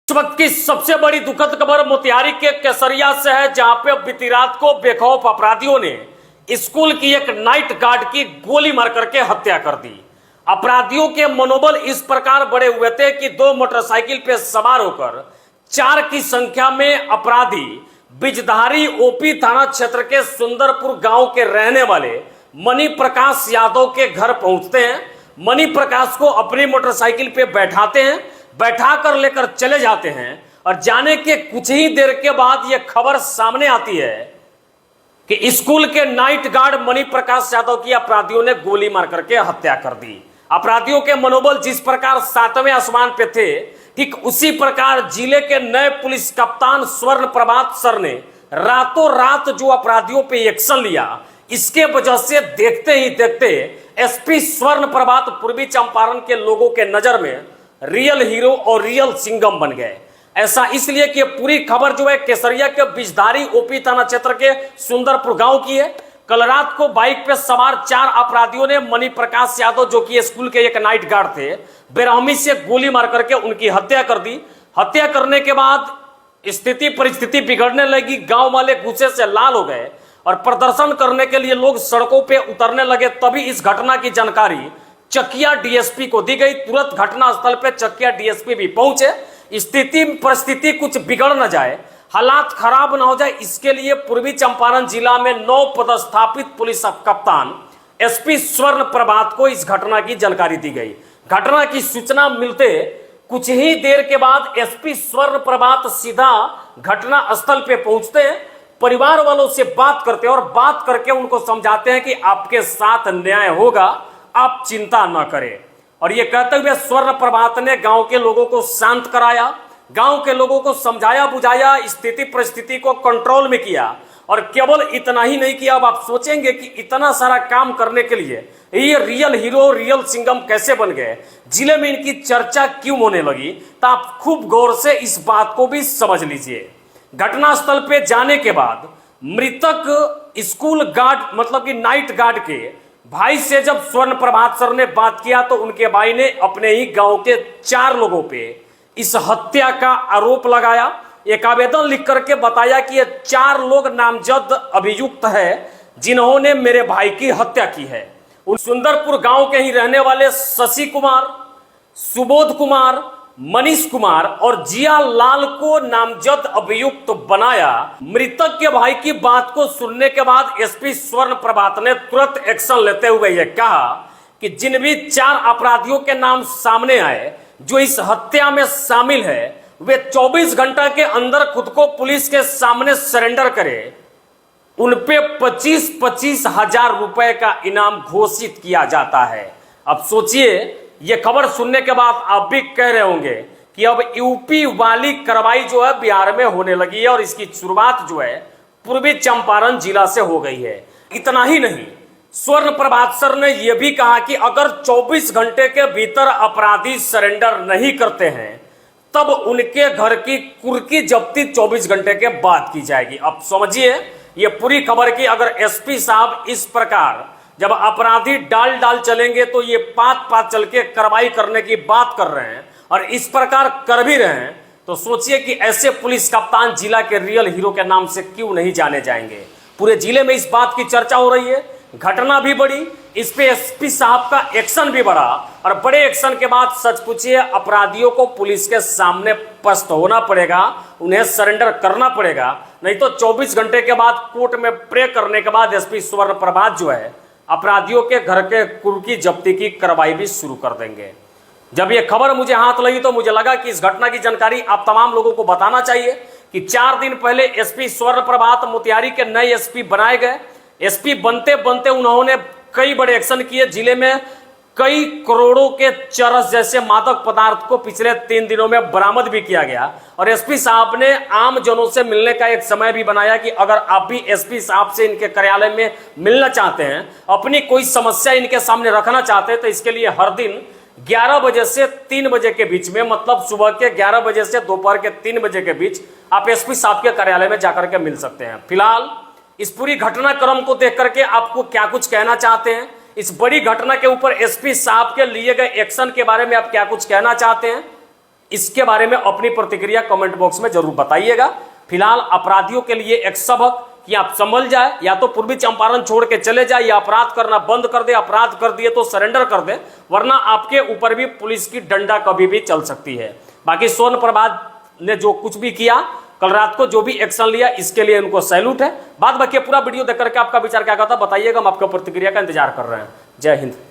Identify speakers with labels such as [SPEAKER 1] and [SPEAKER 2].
[SPEAKER 1] इस वक्त की सबसे बड़ी दुखद खबर मोतिहारी के केसरिया से है, जहां पे बीती रात को बेखौफ अपराधियों ने स्कूल की एक नाइट गार्ड की गोली मार करके हत्या कर दी। अपराधियों के मनोबल इस प्रकार बढ़े हुए थे कि दो मोटरसाइकिल पे सवार होकर 4 की संख्या में अपराधी बिजधारी ओपी थाना क्षेत्र के सुंदरपुर गांव के रहने वाले मणि प्रकाश यादव के घर पहुंचते हैं। मणि प्रकाश को अपनी मोटरसाइकिल पे बैठाते हैं, बैठा कर लेकर चले जाते हैं और जाने के कुछ ही देर के बाद यह खबर सामने आती है कि स्कूल के नाइट गार्ड मणि प्रकाश यादव की अपराधियों ने गोली मार करके हत्या कर दी। अपराधियों के मनोबल जिस प्रकार 7वें आसमान पे थे, ठीक उसी प्रकार जिले के नए पुलिस कप्तान स्वर्ण प्रभात सर ने रातों रात जो अपराधियों पे एक्शन लिया, इसके वजह से देखते ही देखते एसपी स्वर्ण प्रभात पूर्वी चंपारण के लोगों के नजर में रियल हीरो और रियल सिंघम बन गए। ऐसा इसलिए कि पूरी खबर जो है केसरिया के बिजधारी ओपी थाना क्षेत्र के सुंदरपुर गांव की है। कल रात को बाइक पे सवार 4 अपराधियों ने मणि प्रकाश यादव, जो कि स्कूल के एक नाइट गार्ड थे, बेरहमी से गोली मार करके उनकी हत्या कर दी। हत्या करने के बाद स्थिति परिस्थिति बिगड़ने लगी। गांव वाले गुस्से से लाल हो गए और प्रदर्शन करने के लिए लोग सड़कों पे उतरने लगे। तभी इस घटना की जानकारी चकिया डीएसपी को दी गई। तुरंत घटना स्थल पे चकिया डीएसपी भी पहुंचे। स्थिति परिस्थिति कुछ बिगड़ न जाए, हालात खराब ना हो जाए, इसके लिए पूर्वी चंपारण जिला में 9 पदस्थापित पुलिस कप्तान एसपी स्वर्ण प्रभात को इस घटना की जानकारी दी गई। घटना की सूचना मिलते कुछ ही देर के बाद एसपी स्वर्ण प्रभात सीधा घटना स्थल पे पहुंचते हैं, परिवार वालों से बात करते हैं और बात करके उनको समझाते हैं कि आपके साथ न्याय होगा, आप चिंता न करें। और ये कहते हुए स्वर्ण प्रभात ने गांव के लोगों को शांत कराया, गांव के लोगों को समझाया बुझाया, स्थिति परिस्थिति को कंट्रोल में किया। और केवल इतना ही नहीं किया। अब आप सोचेंगे कि इतना सारा काम करने के लिए ये रियल हीरो रियल सिंघम कैसे बन गए, जिले में इनकी चर्चा क्यों होने लगी, तो आप खूब गौर से इस बात को भी समझ लीजिए। घटनास्थल पे जाने के बाद मृतक स्कूल गार्ड मतलब कि नाइट गार्ड के भाई से जब स्वर्ण प्रभात सर ने बात किया, तो उनके भाई ने अपने ही गांव के 4 लोगों पे इस हत्या का आरोप लगाया। एक आवेदन लिख करके बताया कि ये 4 लोग नामजद अभियुक्त है जिन्होंने मेरे भाई की हत्या की है। उन सुंदरपुर गांव के ही रहने वाले शशि कुमार, सुबोध कुमार, मनीष कुमार और जिया लाल को नामजद अभियुक्त बनाया। मृतक के भाई की बात को सुनने के बाद एसपी स्वर्ण प्रभात ने तुरंत एक्शन लेते हुए यह कहा कि जिन भी 4 अपराधियों के नाम सामने आए जो इस हत्या में शामिल है, वे 24 घंटा के अंदर खुद को पुलिस के सामने सरेंडर करें। उन पे 25-25 हजार रुपए का इनाम घोषित किया जाता है। अब सोचिए, ये खबर सुनने के बाद आप भी कह रहे होंगे कि अब यूपी वाली कार्रवाई जो है बिहार में होने लगी है और इसकी शुरुआत जो है पूर्वी चंपारण जिला से हो गई है। इतना ही नहीं, स्वर्ण प्रभात सर ने यह भी कहा कि अगर 24 घंटे के भीतर अपराधी सरेंडर नहीं करते हैं, तब उनके घर की कुर्की जब्ती 24 घंटे के बाद की जाएगी। अब समझिए ये पूरी खबर की अगर एसपी साहब इस प्रकार जब अपराधी डाल चलेंगे तो ये पात चल के कार्रवाई करने की बात कर रहे हैं और इस प्रकार कर भी रहे हैं, तो सोचिए कि ऐसे पुलिस कप्तान जिला के रियल हीरो के नाम से क्यों नहीं जाने जाएंगे। पूरे जिले में इस बात की चर्चा हो रही है, घटना भी बढ़ी, इस पे एसपी साहब का एक्शन भी बढ़ा और बड़े एक्शन के बाद सच पूछिए अपराधियों को पुलिस के सामने पस्त होना पड़ेगा, उन्हें सरेंडर करना पड़ेगा, नहीं तो 24 घंटे के बाद कोर्ट में प्रे करने के बाद एसपी स्वर्ण प्रभात जो है अपराधियों के घर के कुर्की जब्ती की कार्रवाई भी शुरू कर देंगे। जब ये खबर मुझे हाथ लगी तो मुझे लगा कि इस घटना की जानकारी आप तमाम लोगों को बताना चाहिए कि 4 दिन पहले एसपी स्वर्ण प्रभात मोतिहारी के नए एसपी बनाए गए। एसपी बनते बनते उन्होंने कई बड़े एक्शन किए। जिले में कई करोड़ों के चरस जैसे मादक पदार्थ को पिछले 3 दिनों में बरामद भी किया गया और एसपी साहब ने आम जनों से मिलने का एक समय भी बनाया कि अगर आप भी एसपी साहब से इनके कार्यालय में मिलना चाहते हैं, अपनी कोई समस्या इनके सामने रखना चाहते हैं, तो इसके लिए हर दिन 11 बजे से 3 बजे के बीच में, मतलब सुबह के 11 बजे से दोपहर के 3 बजे के बीच आप एसपी साहब के कार्यालय में जाकर के मिल सकते हैं। फिलहाल इस पूरी घटनाक्रम को देख करके आपको क्या कुछ कहना चाहते हैं, इस बड़ी घटना के ऊपर एसपी साहब के लिए गए एक्शन के बारे में आप क्या कुछ कहना चाहते हैं, इसके बारे में अपनी प्रतिक्रिया कमेंट बॉक्स में जरूर बताइएगा। फिलहाल अपराधियों के लिए एक सबक कि आप संभल जाए, या तो पूर्वी चंपारण छोड़ के चले जाए या अपराध करना बंद कर दे। अपराध कर दिए तो सरेंडर कर दे, वरना आपके ऊपर भी पुलिस की डंडा कभी भी चल सकती है। बाकी स्वर्ण प्रभा ने जो कुछ भी किया, कल रात को जो भी एक्शन लिया, इसके लिए उनको सैल्यूट है। बाद बाकी पूरा वीडियो देख करके आपका विचार क्या कहता बताइएगा। हम आपका प्रतिक्रिया का इंतजार कर रहे हैं। जय हिंद।